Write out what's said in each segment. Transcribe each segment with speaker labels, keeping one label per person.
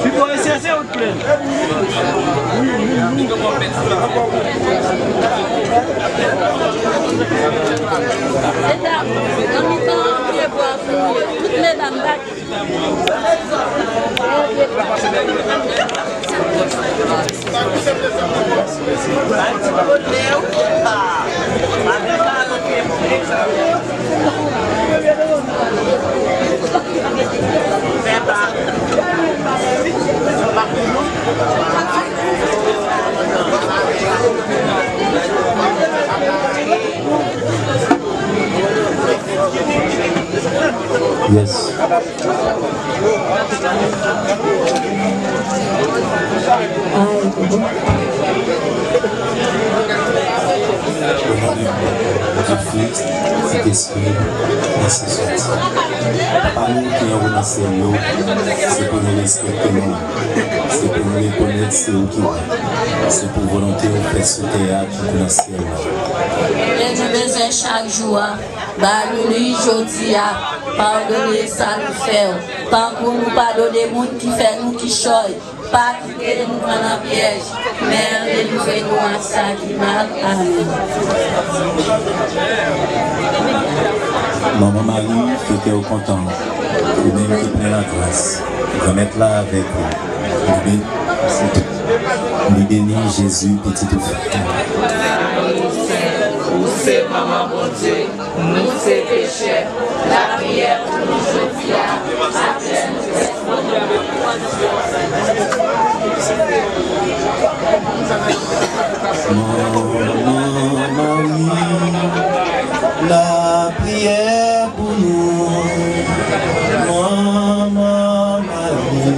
Speaker 1: Tu peux essayer autre plein.
Speaker 2: Toutes les dames
Speaker 3: Yes. Parmi nous qui avons dans ces lieux, c'est pour nous respecter nous, c'est pour nous reconnaître c'est où qui est, c'est pour volonté de faire ce théâtre dans le ciel.
Speaker 2: Et nous besoin chaque jour, nous aujourd'hui, pardonner ça nous fait, tant pour nous pardonner les gens qui fait nous qui choisissent. Pas quitter nous dans la piège, mais délivrer-nous à ça qui mal. Amen.
Speaker 3: Maman Marie, qui était content, ou même qui prenait la grâce, de mettre là avec vous. Nous bénissons Jésus, petit ou frère.
Speaker 4: Nous c'est maman bon Dieu, nous c'est péchés, la prière pour nous aujourd'hui, après
Speaker 3: Maman Marie, la prière pour nous. Maman Marie,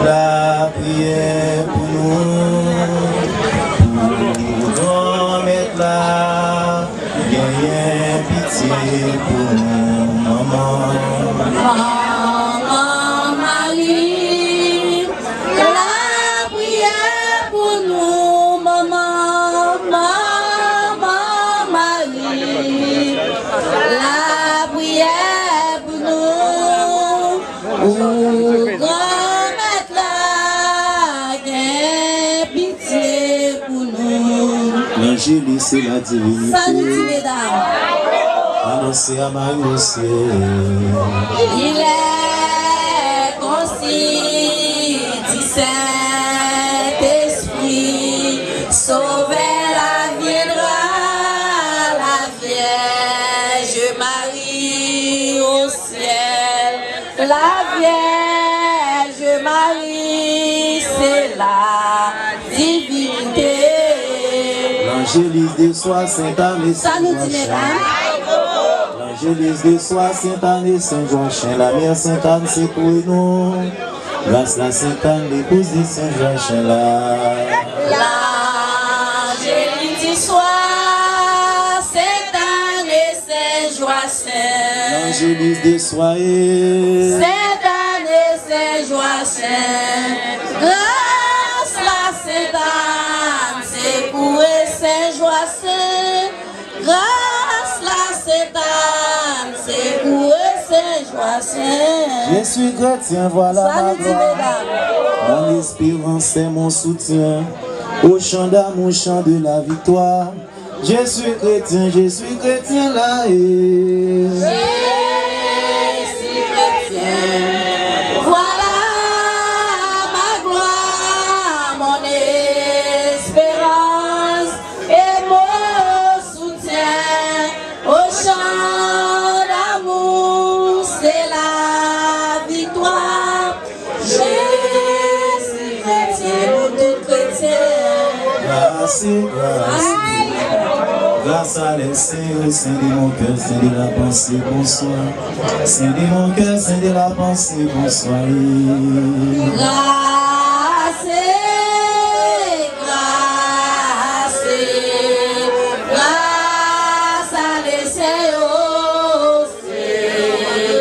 Speaker 3: la prière pour nous. Pour nous mettre là, gagne pitié pour nous, maman.
Speaker 2: Maman Marie, la prière pour nous, maman, maman Marie, la prière pour nous, pour remettre la gagne pitié pour nous.
Speaker 3: L'angélie, c'est la divinité.
Speaker 2: Salut mesdames.
Speaker 3: Annoncé à Marie au ciel.
Speaker 2: Il est concis du Saint-Esprit, sauver la viendra la Vierge Marie au ciel. La Vierge Marie, c'est la divinité.
Speaker 3: L'angélise de soi, Sainte-Anne,
Speaker 2: Ça nous dit mesdames.
Speaker 3: l'angélise de soi, Sainte-Anne, Saint-Joachim, la mère Sainte-Anne, c'est pour nous. Grâce la Sainte-Anne, l'épouse de Saint-Joachim, là.
Speaker 2: L'angélite du soir, Sainte-Anne et Saint-Joachim.
Speaker 3: L'angélise de soi,
Speaker 2: Sainte-Anne et Saint-Joachim. Grâce la Sainte-Anne, c'est pour Saint-Joachim. Grâce la Sainte-Anne, c'est pour Saint-Joachim.
Speaker 3: je suis chrétien, voilà ma
Speaker 2: Salut,
Speaker 3: gloire.
Speaker 2: mesdames.
Speaker 3: Mon espérance, c'est mon soutien. Au chant d'amour, chant de la victoire. Je suis chrétien là.
Speaker 2: Je suis chrétien. Voilà ma gloire, mon espérance et mon soutien. Au chant d'amour, c'est la victoire. Je suis chrétien, nous tous chrétiens.
Speaker 3: Grâce à l'essai, Saint de mon cœur, Saint de la pensée, bonsoir. Saint de mon cœur, Saint de la pensée, bonsoir.
Speaker 2: Grâce, grâce à l'essai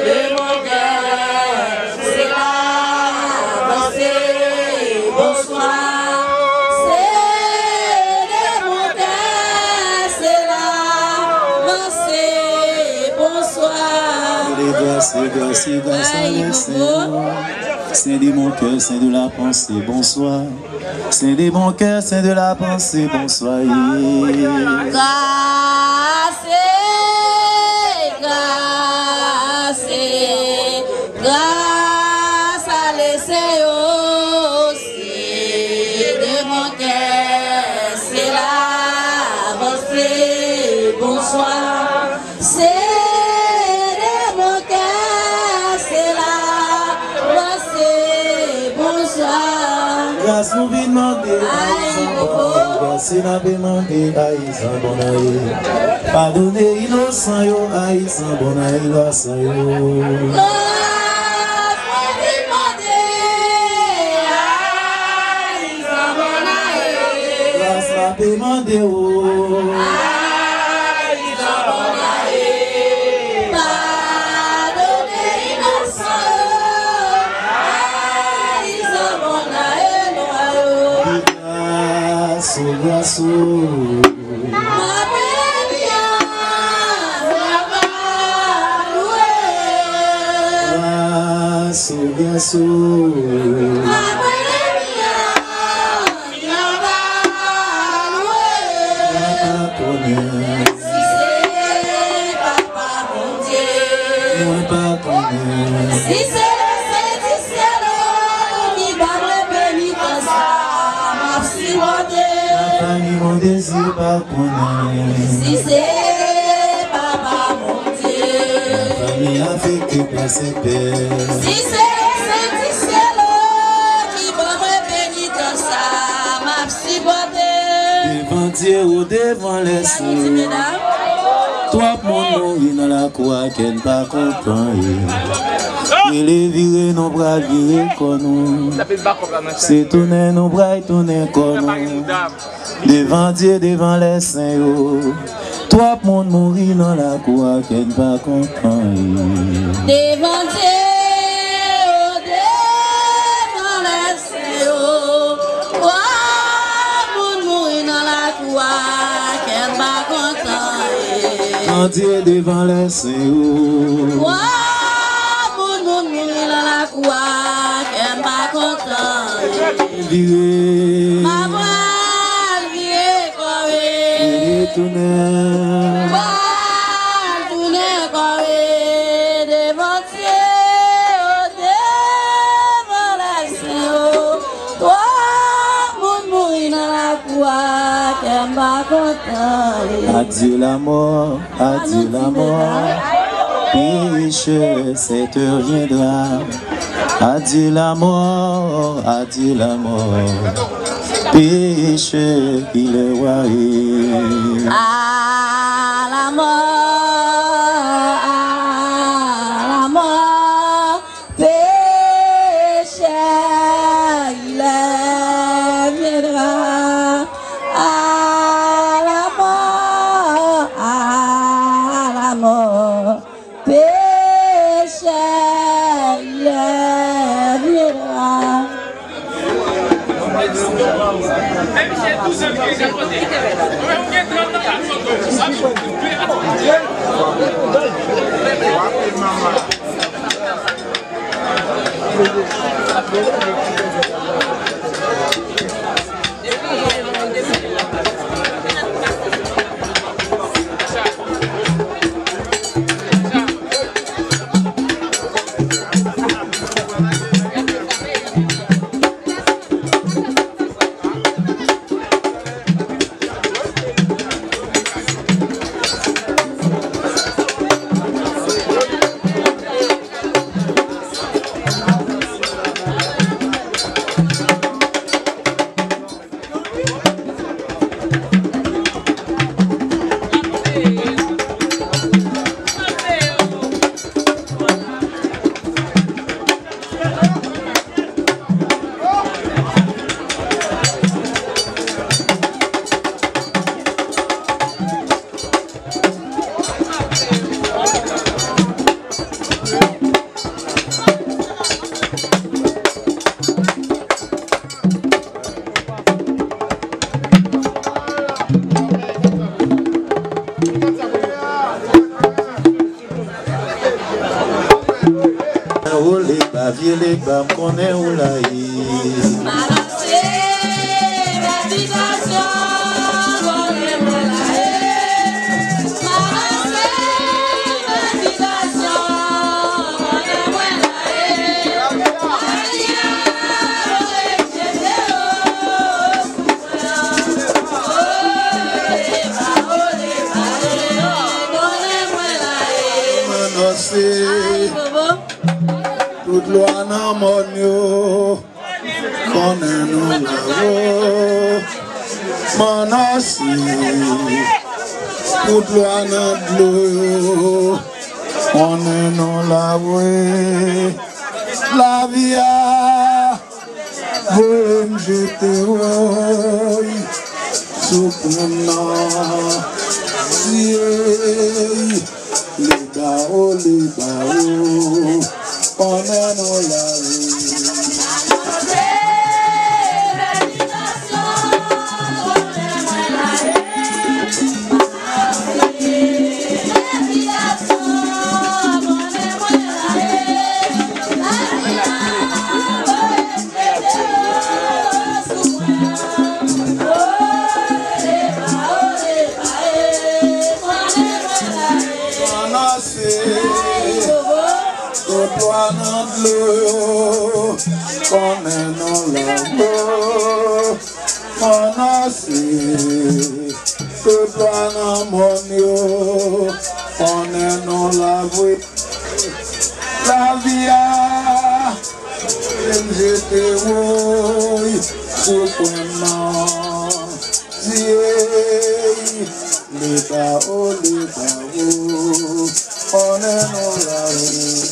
Speaker 2: de mon cœur, c'est la pensée,
Speaker 3: grâce à l'Espagne. Saint de mon cœur, saint de la pensée, bonsoir. Saint de mon cœur, saint de la pensée, bonsoir.
Speaker 2: Grâce à l'essai aussi de mon cœur, c'est la pensée, bonsoir. C'est de mon cœur, c'est la pensée, bonsoir.
Speaker 3: Grâce nous vient demander, grâce nous vient demander, aïe, bonaï. Pardonnez innocent yo, aïe, sans bonaï, grâce à yo. Demandez où grâce
Speaker 2: si c'est le ciel qui va me bénir comme ça, ma fille
Speaker 3: mon désir pas connaître.
Speaker 2: Si c'est papa mon Dieu,
Speaker 3: ma famille affectée par ses pères.
Speaker 2: si c'est le ciel qui va me bénir comme ça, ma fille
Speaker 3: Devant Dieu ou devant les cieux. Toi, mon nom, il dans la croix, qu'elle pas content. Il est viré, nos bras virés comme nous. C'est tourner, nos bras tourner comme nous. Devant Dieu, devant les saints. Toi, mon mourir dans la croix, qu'elle pas content.
Speaker 2: devant Dieu, devant les cieux. Toi, mon mourir dans la croix, qu'elle pas content.
Speaker 3: Devant Dieu, devant les saints.
Speaker 2: Moi, mon mourir dans la croix, qu'elle pas content.
Speaker 3: Viré.
Speaker 2: Ma voile vieille
Speaker 3: Il
Speaker 2: corée.
Speaker 3: tourner.
Speaker 2: Voile tourner corée. Devant Dieu, devant les cieux. Toi, mon mourir dans la croix, qu'elle pas content.
Speaker 3: Adieu la mort, adieu la mort. Péché, cette heure viendra. Adieu la mort, adieu la mort. Péché, il est roi.
Speaker 2: À la mort, péché, il viendra. À la mort, péché, il viendra.
Speaker 3: la vie les bas connaît où la toute loi n'a mon yo, connaît nous là-haut, mon aussi. Toute loi n'a de l'eau, connaît nous là-haut. La vie a, vous me jeter sous mon les barreaux, on est dans la rue. On est dans la peau, on a su, que toi n'a mon yo, on est dans la vie, la vie a, j'étais oui, surprenant, les barreaux, on est dans la vie.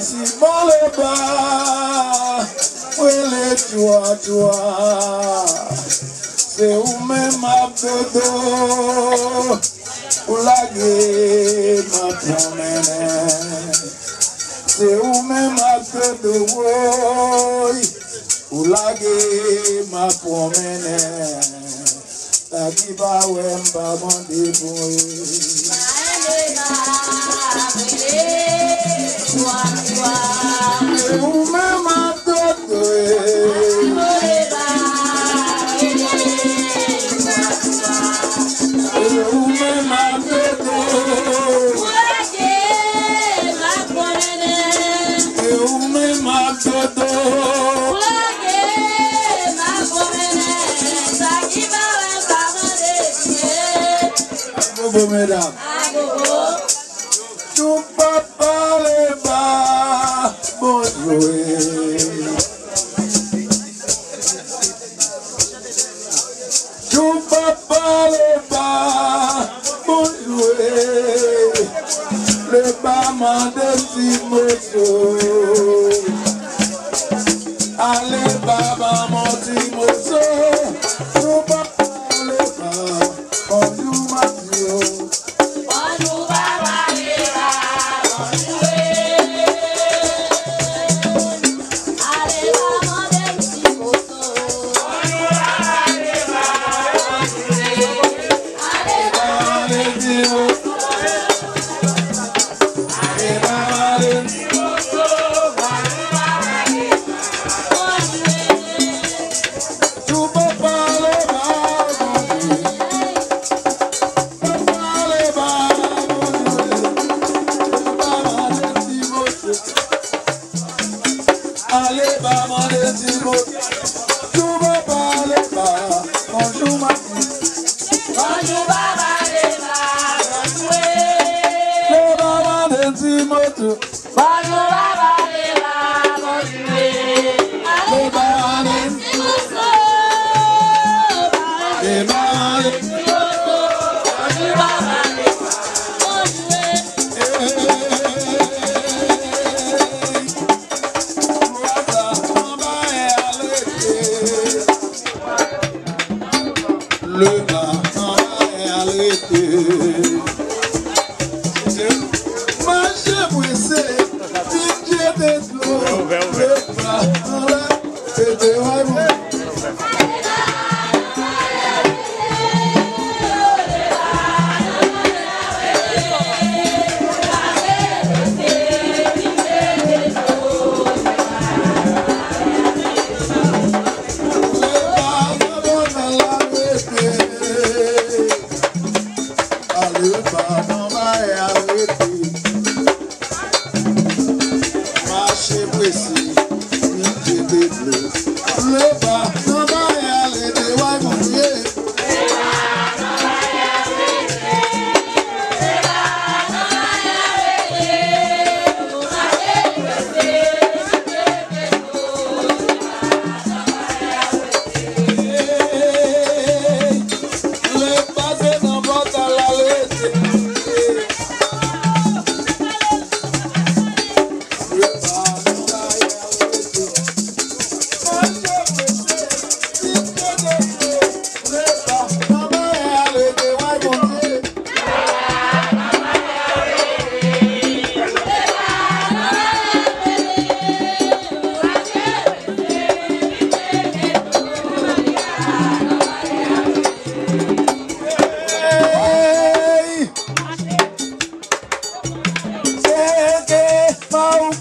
Speaker 3: Si bon le bas, où est toi, c'est où même ma dodo, où la gueule ma promène, c'est où même ma dodo, où la gueule ma promène, ta qui va ou m'ba mon débrouille. Mesdames, tu peux parler bas, bon jouer. Tu peux parler bas, bon jouer. Le bas m'a dit morceau. Allez baba mon petit morceau. Tu peux parler bas, bon jouer.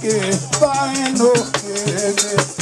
Speaker 3: Okay, fine, okay.